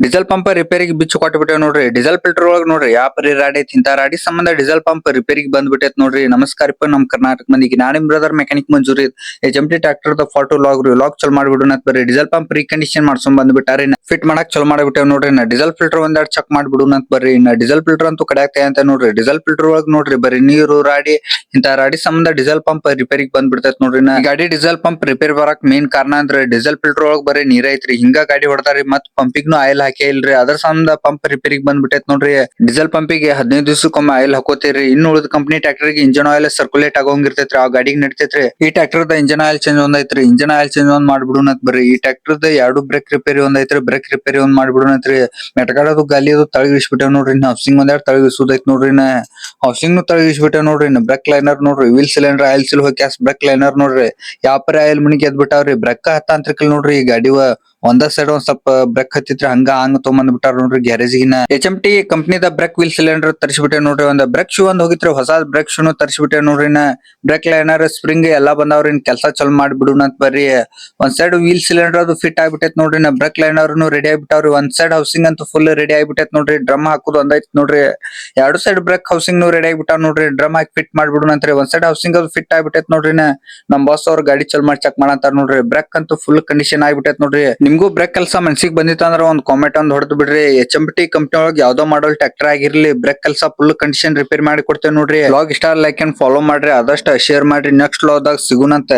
Diesel pump ರಿಪೇರಿಗೆ ಬಿಚ್ಚು ಕೊಟ್ಬಿಟ್ಟೇವ್ ನೋಡ್ರಿ. ಡೀಸೆಲ್ ಫಿಲ್ಟರ್ ಒಳಗ್ ನೋಡ್ರಿ ಯಾವ ಪರಿ ರಾಡಿ ಐತಿ ಇಂತ ರಾಡಿ ಸಂಬಂಧ ಡೀಸೆಲ್ ಪಂಪ್ ರಿಪೇರಿಗೆ ಬಂದ್ಬಿಟ್ಟೈತ್ ನೋಡ್ರಿ. ನಮಸ್ಕಾರಪ್ಪ ನಮ್ ಕರ್ನಾಟಕ ಮಂದಿಗೆ, ನಾನಿಮ್ ಬ್ರದರ್ ಮೆಕ್ಯಾನಿಕ್ ಮಂಜೂರಿ HMT ಟ್ರ್ಯಾಕ್ಟರ್ ದ ಫಾಟೋ ಲಾಗ್ ಚಲೋ ಮಾಡ್ಬಿಡು ಅಂತ ಬರ್ರಿ. ಡೀಸೆಲ್ ಪಂಪ್ ರೀಕಂಡೀಷನ್ ಮಾಡ್ಸೊಂಡ್ ಬಂದ್ಬಿಟ್ಟಾರಿ, ಫಿಟ್ ಮಾಡಕ್ ಚಲೋ ಮಾಡ್ಬಿಟ್ಟೇವ್ ನೋಡ್ರಿ. ಡೀಸೆಲ್ ಫಿಲ್ಟರ್ ಒಂದೆರಡು ಚೆಕ್ ಮಾಡ್ಬಿಡು ಅಂತ ಬರ್ರಿ. ಡೀಸೆಲ್ ಫಿಲ್ಟರ್ ಅಂತೂ ಕಡ್ಯಾಕ ಅಂತ ನೋಡ್ರಿ. ಡೀಸೆಲ್ ಫಿಲ್ಟರ್ ಒಳಗ್ ನೋಡ್ರಿ ಬರೀ ನೀರು ರಾಡಿ ಇಂತ ರಾಡಿ ಸಂಬಂಧ ಡೀಸೆಲ್ ಪಂಪ್ ರಿಪೇರಿಗೆ ಬಂದ್ಬಿಡ್ತೈತ್ ನೋಡ್ರಿ. ಈ ಗಾಡಿ ಡೀಸೆಲ್ ಪಂಪ್ ರಿಪೇರ್ ಬರಕ್ ಮೇನ್ ಕಾರಣ ಅಂದ್ರೆ ಡೀಸೆಲ್ ಫಿಲ್ಟರ್ ಒಳಗ್ ಬರೀ ನೀರ್ ಐತ್ರಿ. ಹಿಂಗ ಗಾಡಿ ಹೊಡ್ತಾರಿ ಮತ್ ಪಂಪಿಗ್ನು ಆಯಿಲ್ ಹಾಕೇ ಇಲ್ರಿ. ಅದ್ರ ಸಂಬಂಧ ಪಂಪ್ ರಿಪೇರಿಗೆ ಬಂದ್ಬಿಟ್ಟೈತ್ ನೋಡ್ರಿ. ಡೀಸೆಲ್ ಪಂಪಿಗೆ 15 ದಿವಸಕ್ಕೊಮ್ಮೆ ಆಯಿಲ್ ಹಾಕೋತೀರಿ. ಇನ್ನು ಉಳಿದ ಕಂಪನಿ ಟ್ರ್ಯಾಕ್ಟರ್ ಗೆ ಇಂಜಿನ್ ಆಯಿಲ್ ಸರ್ಕ್ಯುಲೇಟ್ ಆಗೋಂಗಿರ್ತೈತ್ರಿ, ಆ ಗಾಡಿಗೆ ನಡಿತೈತ್ರಿ. ಈ ಟ್ರ್ಯಾಕ್ಟರ್ ದ ಇಂಜಿನ್ ಆಯಿಲ್ ಚೇಂಜ್ ಒಂದ್ ಐತ್ರಿ, ಇಂಜಿನ್ ಆಯಿಲ್ ಚೇಂಜ್ ಒಂದ್ ಮಾಡ್ಬಿಡು ಅಂತ ಬರ್ರಿ. ಈ ಟ್ರ್ಯಾಕ್ಟರ್ ದ ಎರಡು ಬ್ರೇಕ್ ರಿಪೇರಿ ಒಂದ್ ಐತ್ರಿ, ಬ್ರೇಕ್ ರಿಪೇರಿ ಒಂದ್ ಮಾಡ್ಬಿಡು ಅಂತ್ರಿ. ಮೆಟಗಾಡೋದು ಗಾಲಿ ಅದು ತಳಗಿಸ್ಬಿಟ್ಟೇವ್ ನೋಡ್ರಿ. ಹೌಸಿಂಗ್ ಒಂದೆರಡು ತಳಗಿಸುದೈತ್ ನೋಡ್ರಿ. ಹೌಸಿಂಗ್ ತಳಗಿಸ್ಬಿಟ್ಟೇವ್ ನೋಡ್ರಿ. ಬ್ರೇಕ್ ಲೈನರ್ ನೋಡ್ರಿ, ವೀಲ್ ಸಿಲಿಂಡರ್ ಆಯಿಲ್ ಸಿಲ್ ಹೋಗ್ಯಾಸ್ ಬ್ರೇಕ್ ಲೈನರ್ ನೋಡ್ರಿ ಯಾವ ಪರಿ ಆಯಿಲ್ ಮುನಿಗೆ ಎದ್ಬಿಟ್ಟಾವ್ರಿ. ಬ್ರೇಕ್ ಹತ್ತಾಂತ್ರಿಕಲ್ ನೋಡ್ರಿ ಈ ಗಾಡಿವ ಒಂದ ಸೈಡ್ ಒಂದ್ ಸ್ವಲ್ಪ ಬ್ರೇಕ್ ಹತ್ತಿತ್ರಿ, ಹಂಗ ತೊಗೊಂಬಂದ್ ಬಿಟ್ಟಾರ ನೋಡ್ರಿ ಗ್ಯಾರೇಜಿನ. HMT ಕಂಪನಿದ ಬ್ರೇಕ್ ವೀಲ್ ಸಿಲಿಂಡರ್ ತರಿಸ್ಬಿಟ್ಟೆ ನೋಡ್ರಿ. ಒಂದ್ ಬ್ರೇಕ್ ಶೂ ಒಂದ್ ಹೋಗಿತ್ರಿ, ಹೊಸ ಬ್ರೇಕ್ ಶೂನು ತರಿಸ್ಬಿಟ್ಟೆ ನೋಡ್ರಿ. ಬ್ರೇಕ್ ಲೈನರ್ ಸ್ಪ್ರಿಂಗ್ ಎಲ್ಲಾ ಬಂದಾವ್ರಿ, ಕೆಲ್ಸ ಚಲೋ ಮಾಡ್ಬಿಡು ಅಂತ ಬರ್ರಿ. ಒಂದ್ ಸೈಡ್ ವೀಲ್ ಸಿಲಿಂಡರ್ ಅದು ಫಿಟ್ ಆಗ್ಬಿಟ್ಟೈತ್ ನೋಡ್ರಿ. ಬ್ರೇಕ್ ಲೈನರ್ ರೆಡಿ ಆಗ್ಬಿಟ್ಟಾವ್ರಿ. ಒಂದ್ ಸೈಡ್ ಹೌಸಿಂಗ್ ಅಂತೂ ಫುಲ್ ರೆಡಿ ಆಗ್ಬಿಟ್ಟೈತ್ ನೋಡ್ರಿ. ಡ್ರಮ್ ಹಾಕುದು ಒಂದೈತ್ ನೋಡ್ರಿ. ಎರಡು ಸೈಡ್ ಬ್ರೇಕ್ ಹೌಸಿಂಗ್ ರೆಡಿ ಆಗ್ಬಿಟ್ಟಾವ್ ನೋಡ್ರಿ. ಡ್ರಮ್ ಹಾಕಿ ಫಿಟ್ ಮಾಡ್ಬಿಡು ಅಂತ್ರಿ. ಒಂದ್ ಸೈಡ್ ಹೌಸಿಂಗ್ ಅದು ಫಿಟ್ ಆಗ್ಬಿಟ್ಟೈತ್ ನೋಡ್ರಿ. ನಮ್ ಬಾಸ್ ಅವ್ರ ಗಾಡಿ ಚಲ್ ಮಾಡಿ ಚೆಕ್ ಮಾಡಂತಾರ ನೋಡ್ರಿ. ಬ್ರೇಕ್ ಅಂತೂ ಫುಲ್ ಕಂಡೀಷನ್ ಆಗ್ಬಿಟ್ಟೈತ್ ನೋಡ್ರಿ. ನಿಮ್ಗೂ ಬ್ರೇಕ್ ಕೆಲಸ ಮನ್ಸಿಗೆ ಬಂದಿತ್ತ ಅಂದ್ರ ಒಂದ್ ಕಾಮೆಂಟ್ ಒಂದ್ ಹೊಡೆದ್ ಬಿಡ್ರಿ. HMT ಕಂಪನಿ ಒಳಗ್ ಯಾವ್ದೋ ಮಾಡಲ್ ಟ್ರ್ಯಾಕ್ಟರ್ ಆಗಿರ್ಲಿ, ಬ್ರೇಕ್ ಕೆಲಸ ಫುಲ್ ಕಂಡೀಷನ್ ರಿಪೇರ್ ಮಾಡಿ ಕೊಡ್ತೇವೆ ನೋಡ್ರಿ. ವ್ಲಾಗ್ ಇಷ್ಟ ಲೈಕ್ ಅಂಡ್ ಫಾಲೋ ಮಾಡ್ರಿ, ಆದಷ್ಟ ಶೇರ್ ಮಾಡ್ರಿ. ನೆಕ್ಸ್ಟ್ ವ್ಲಾಗ್ ದಾಗ ಸಿಗುನಂತೆ.